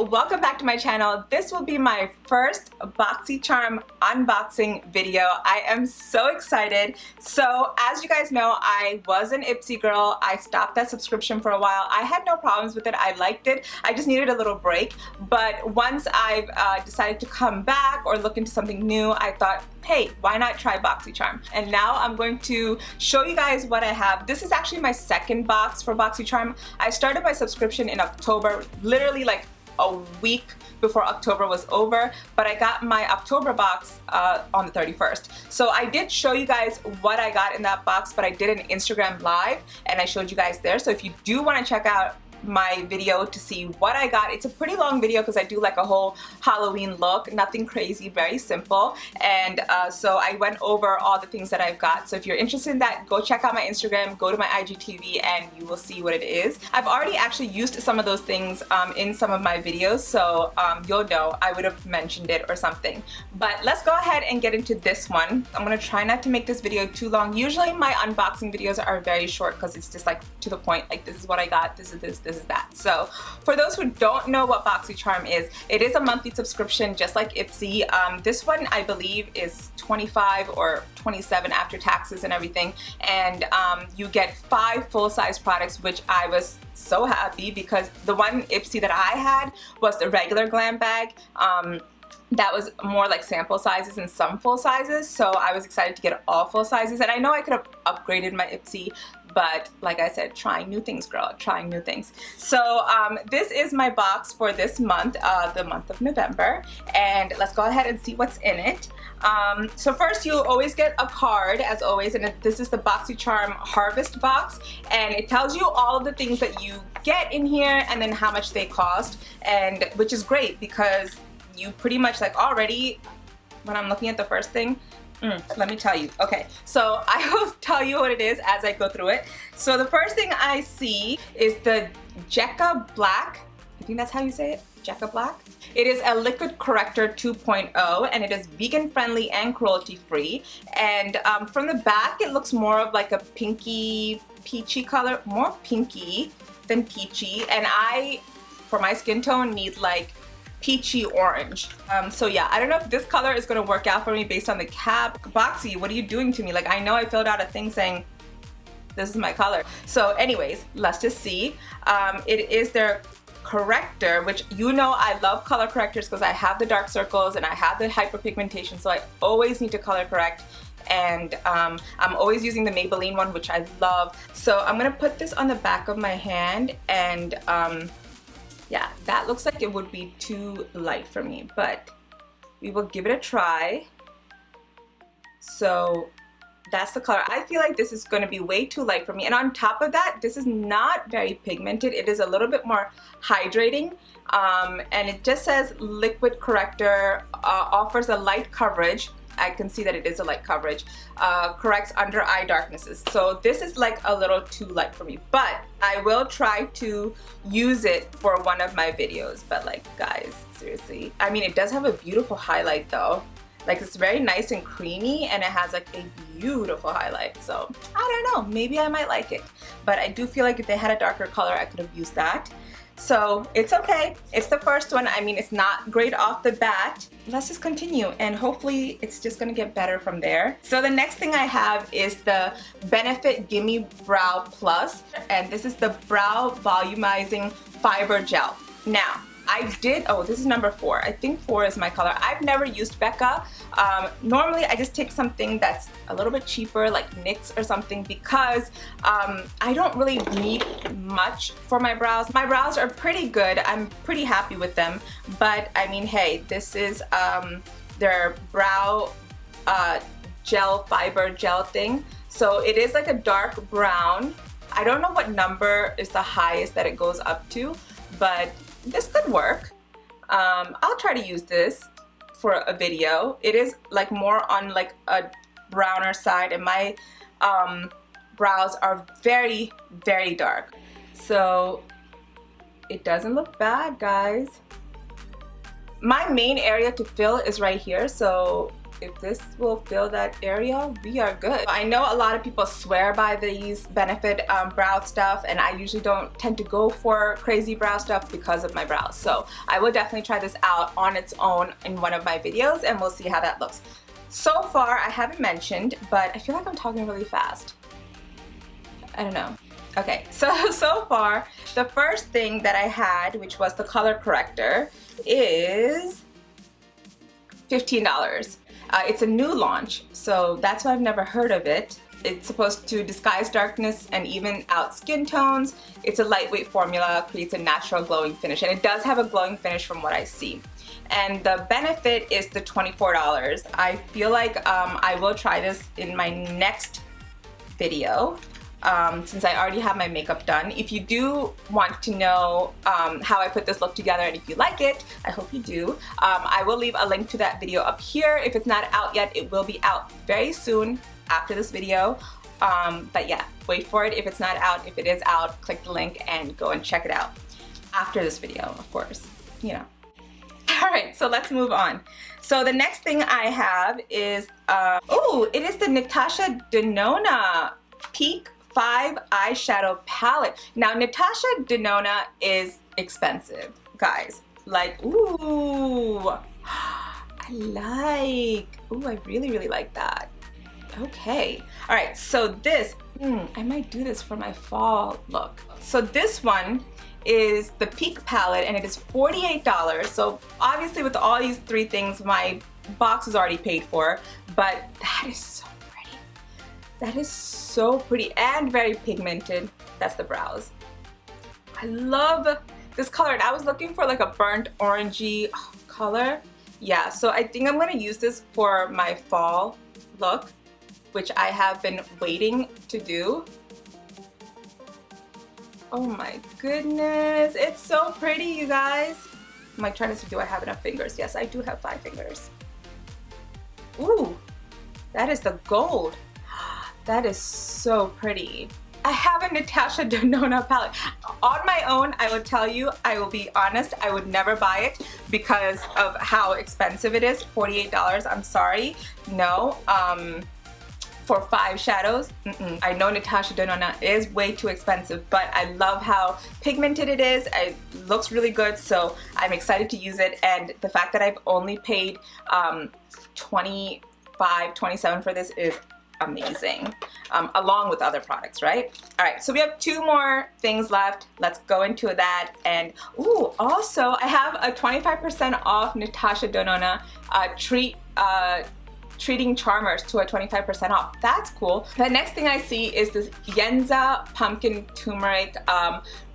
welcome back to my channel. This will be my first Boxycharm unboxing video. I am so excited. So as you guys know, I was an Ipsy girl. I stopped that subscription for a while. I had no problems with it. I liked it. I just needed a little break. But once I've decided to come back or look into something new, I thought, hey, why not try Boxycharm? And now I'm going to show you guys what I have. This is actually my second box for Boxycharm. I started my subscription in October, literally like a week before October was over, but I got my October box on the 31st. So I did show you guys what I got in that box, but I did an Instagram live and I showed you guys there. So if you do want to check out my video to see what I got, it's a pretty long video because I do like a whole Halloween look, nothing crazy, very simple. And so I went over all the things that I've got. So if you're interested in that, go check out my Instagram, go to my IGTV, and you will see what it is. I've already actually used some of those things in some of my videos, so you'll know I would have mentioned it or something. But let's go ahead and get into this one. I'm gonna try not to make this video too long. Usually my unboxing videos are very short because it's just like to the point, like this is what I got, this is this is that. So for those who don't know what Boxycharm is, it is a monthly subscription just like Ipsy. This one I believe is 25 or 27 after taxes and everything, and you get 5 full-size products, which I was so happy because the one Ipsy that I had was the regular glam bag. That was more like sample sizes and some full sizes, so I was excited to get all full sizes. And I know I could have upgraded my Ipsy, but like I said, trying new things, girl, trying new things. So this is my box for this month, the month of November, and let's go ahead and see what's in it. So first, you'll always get a card, as always, and this is the Boxycharm Harvest box, and it tells you all of the things that you get in here and then how much they cost, and which is great because you pretty much like already, when I'm looking at the first thing, let me tell you. Okay, so I will tell you what it is as I go through it. So the first thing I see is the Jenza Black. I think that's how you say it, Jenza Black. It is a liquid corrector 2.0, and it is vegan friendly and cruelty free. And from the back, it looks more of like a pinky, peachy color, more pinky than peachy. And I, for my skin tone, need like peachy orange. So yeah, I don't know if this color is gonna work out for me based on the cap. Boxy, what are you doing to me? Like, I know I filled out a thing saying this is my color. So anyways, let's just see. It is their corrector, which you know I love color correctors because I have the dark circles and I have the hyperpigmentation, so I always need to color correct. And I'm always using the Maybelline one, which I love. So I'm gonna put this on the back of my hand, and yeah, that looks like it would be too light for me, but we will give it a try. So that's the color. I feel like this is going to be way too light for me. And on top of that, this is not very pigmented. It is a little bit more hydrating. And it just says liquid corrector, offers a light coverage. I can see that it is a light coverage, corrects under eye darknesses. So this is like a little too light for me, but I will try to use it for one of my videos. But like, guys, seriously, I mean, it does have a beautiful highlight though. Like, it's very nice and creamy, and it has like a beautiful highlight. So I don't know, maybe I might like it, but I do feel like if they had a darker color, I could have used that. So it's okay. It's the first one. I mean, it's not great off the bat. Let's just continue, and hopefully it's just gonna get better from there. So the next thing I have is the Benefit Gimme Brow Plus, and this is the Brow Volumizing Fiber Gel. Now, I did, oh, this is number 4. I think 4 is my color. I've never used Becca. Normally, I just take something that's a little bit cheaper, like NYX or something, because I don't really need much for my brows. My brows are pretty good. I'm pretty happy with them. But I mean, hey, this is their brow gel, fiber gel thing. So it is like a dark brown. I don't know what number is the highest that it goes up to, but this could work. I'll try to use this for a video. It is like more on like a browner side, and my brows are very, very dark. So it doesn't look bad, guys. My main area to fill is right here, so if this will fill that area, we are good. I know a lot of people swear by these Benefit brow stuff, and I usually don't tend to go for crazy brow stuff because of my brows. So I will definitely try this out on its own in one of my videos, and we'll see how that looks. So far, I haven't mentioned, but I feel like I'm talking really fast. I don't know. Okay, so far, the first thing that I had, which was the color corrector, is $15. It's a new launch, so that's why I've never heard of it. It's supposed to disguise darkness and even out skin tones. It's a lightweight formula, creates a natural glowing finish, and it does have a glowing finish from what I see. And the Benefit is the $24. I feel like I will try this in my next video. Since I already have my makeup done. If you do want to know how I put this look together, and if you like it, I hope you do, I will leave a link to that video up here. If it's not out yet, it will be out very soon after this video. But yeah, wait for it if it's not out. If it is out, click the link and go and check it out after this video, of course, you know. Alright, so let's move on. So the next thing I have is, oh, it is the Natasha Denona Peak 5 eyeshadow palette. Now, Natasha Denona is expensive, guys. Like, ooh, I really like that. Okay, all right, so this, I might do this for my fall look. So this one is the Peak palette, and it is $48. So obviously with all these three things, my box is already paid for, but that is so pretty. That is so pretty and very pigmented. That's the brows. I love this color, and I was looking for like a burnt orangey color. Yeah, so I think I'm gonna use this for my fall look, which I have been waiting to do. Oh my goodness, it's so pretty, you guys. I'm like trying to see, do I have enough fingers? Yes, I do have 5 fingers. Ooh, that is the gold. That is so pretty. I have a Natasha Denona palette. On my own, I would tell you, I will be honest, I would never buy it because of how expensive it is. $48, I'm sorry. No. For 5 shadows, I know Natasha Denona is way too expensive, but I love how pigmented it is. It looks really good, so I'm excited to use it. And the fact that I've only paid $25, $27 for this is amazing, along with other products, right? All right, so we have 2 more things left. Let's go into that. And ooh, also I have a 25% off Natasha Denona treating charmers to a 25% off. That's cool. The next thing I see is this Jenza Pumpkin Turmeric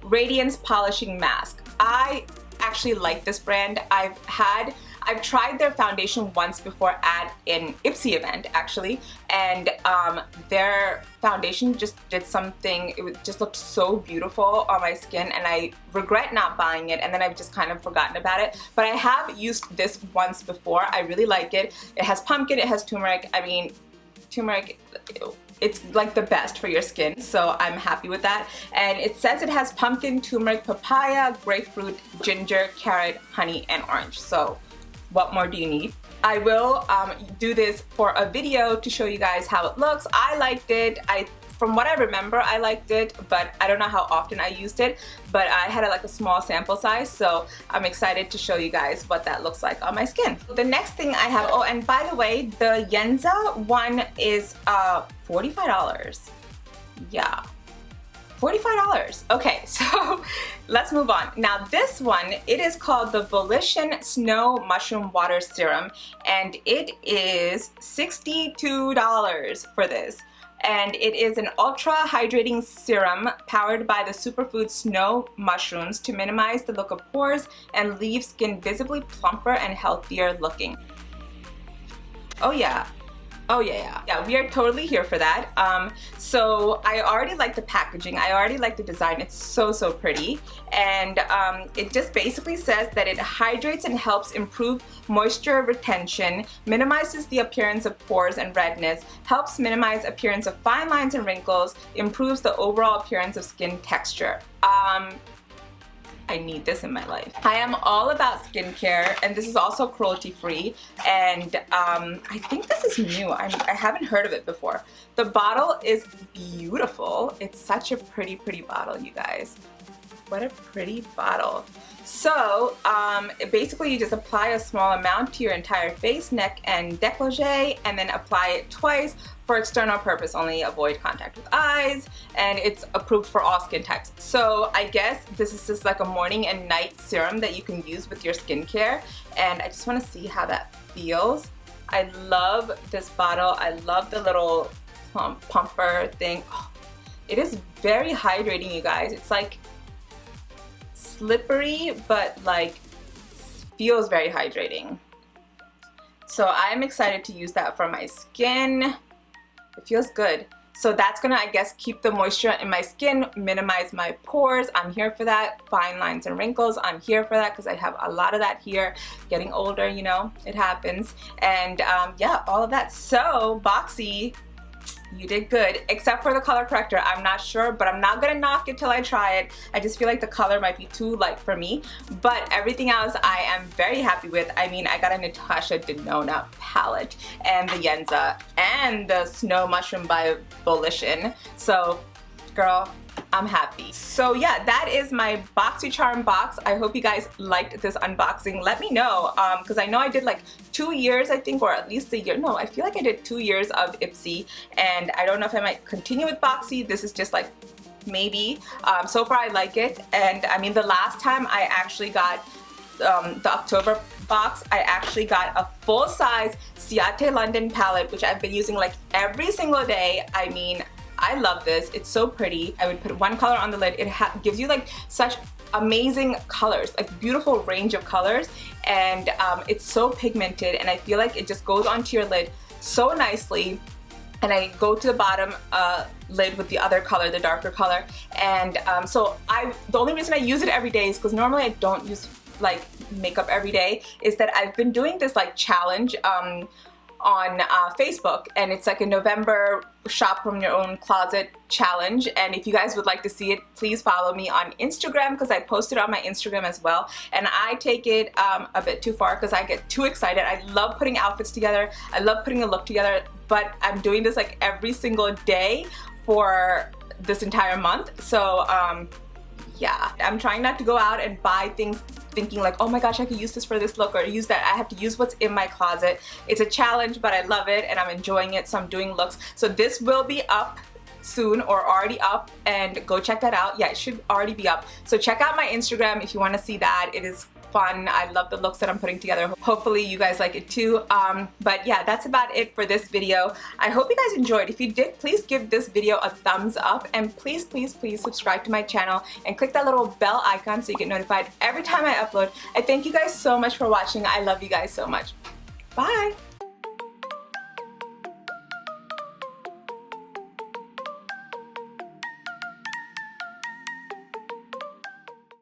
Radiance Polishing Mask. I actually like this brand. I've tried their foundation once before at an Ipsy event, actually, and their foundation just did something, it just looked so beautiful on my skin, and I regret not buying it, and then I've just kind of forgotten about it. But I have used this once before. I really like it. It has pumpkin, it has turmeric. I mean, turmeric, it's like the best for your skin, so I'm happy with that. And it says it has pumpkin, turmeric, papaya, grapefruit, ginger, carrot, honey, and orange. So what more do you need? I will do this for a video to show you guys how it looks. I liked it. From what I remember, I liked it, but I don't know how often I used it. But I had like a small sample size, so I'm excited to show you guys what that looks like on my skin. The next thing I have, oh, and by the way, the Jenza one is $45. Yeah. $45. Okay, so let's move on. Now this one, it is called the Volition Snow Mushroom Water Serum, and it is $62 for this. And it is an ultra hydrating serum powered by the superfood snow mushrooms to minimize the look of pores and leave skin visibly plumper and healthier looking. Oh yeah. Oh yeah, we are totally here for that. So I already like the packaging. I already like the design. It's so pretty. And it just basically says that it hydrates and helps improve moisture retention, minimizes the appearance of pores and redness, helps minimize appearance of fine lines and wrinkles, improves the overall appearance of skin texture. I need this in my life. I am all about skincare, and this is also cruelty-free, and I think this is new. I haven't heard of it before. The bottle is beautiful. It's such a pretty bottle, you guys. What a pretty bottle. So basically you just apply a small amount to your entire face, neck, and décolleté, and then apply it twice for external purpose only. Avoid contact with eyes, and it's approved for all skin types. So I guess this is just like a morning and night serum that you can use with your skincare, and I just want to see how that feels. I love this bottle. I love the little pumper thing. Oh, it is very hydrating, you guys. It's like slippery, but like feels very hydrating. So I'm excited to use that for my skin. It feels good. So that's gonna, I guess, keep the moisture in my skin, minimize my pores. I'm here for that. Fine lines and wrinkles, I'm here for that because I have a lot of that here. Getting older, you know, it happens. And yeah, all of that. So Boxy, you did good, except for the color corrector. I'm not sure, but I'm not gonna knock it till I try it. I just feel like the color might be too light for me, but everything else I am very happy with. I mean, I got a Natasha Denona palette and the Jenza and the Snow Mushroom by Volition. So girl, I'm happy. So yeah, that is my Boxycharm box. I hope you guys liked this unboxing. Let me know, because I know I did like 2 years, I think, or at least a year. No, I feel like I did 2 years of Ipsy, and I don't know if I might continue with Boxy. This is just like maybe. So far I like it, and I mean the last time I actually got the October box, I actually got a full-size Ciate London palette, which I've been using like every single day. I mean, I love this. It's so pretty. I would put one color on the lid. It gives you like such amazing colors, like beautiful range of colors, and it's so pigmented, and I feel like it just goes onto your lid so nicely. And I go to the bottom lid with the other color, the darker color, and so the only reason I use it every day is because normally I don't use like makeup every day, is that I've been doing this like challenge on Facebook, and it's like a November shop from your own closet challenge, and if you guys would like to see it, please follow me on Instagram, because I post it on my Instagram as well, and I take it a bit too far because I get too excited. I love putting outfits together, I love putting a look together, but I'm doing this like every single day for this entire month. So yeah, I'm trying not to go out and buy things thinking like, oh my gosh, I could use this for this look or use that. I have to use what's in my closet. It's a challenge, but I love it and I'm enjoying it, so I'm doing looks. So this will be up soon, or already up, and go check that out. Yeah, it should already be up. So check out my Instagram if you want to see that. It is fun. I love the looks that I'm putting together. Hopefully you guys like it too. But yeah, that's about it for this video. I hope you guys enjoyed. If you did, please give this video a thumbs up, and please subscribe to my channel and click that little bell icon so you get notified every time I upload. I thank you guys so much for watching. I love you guys so much. Bye.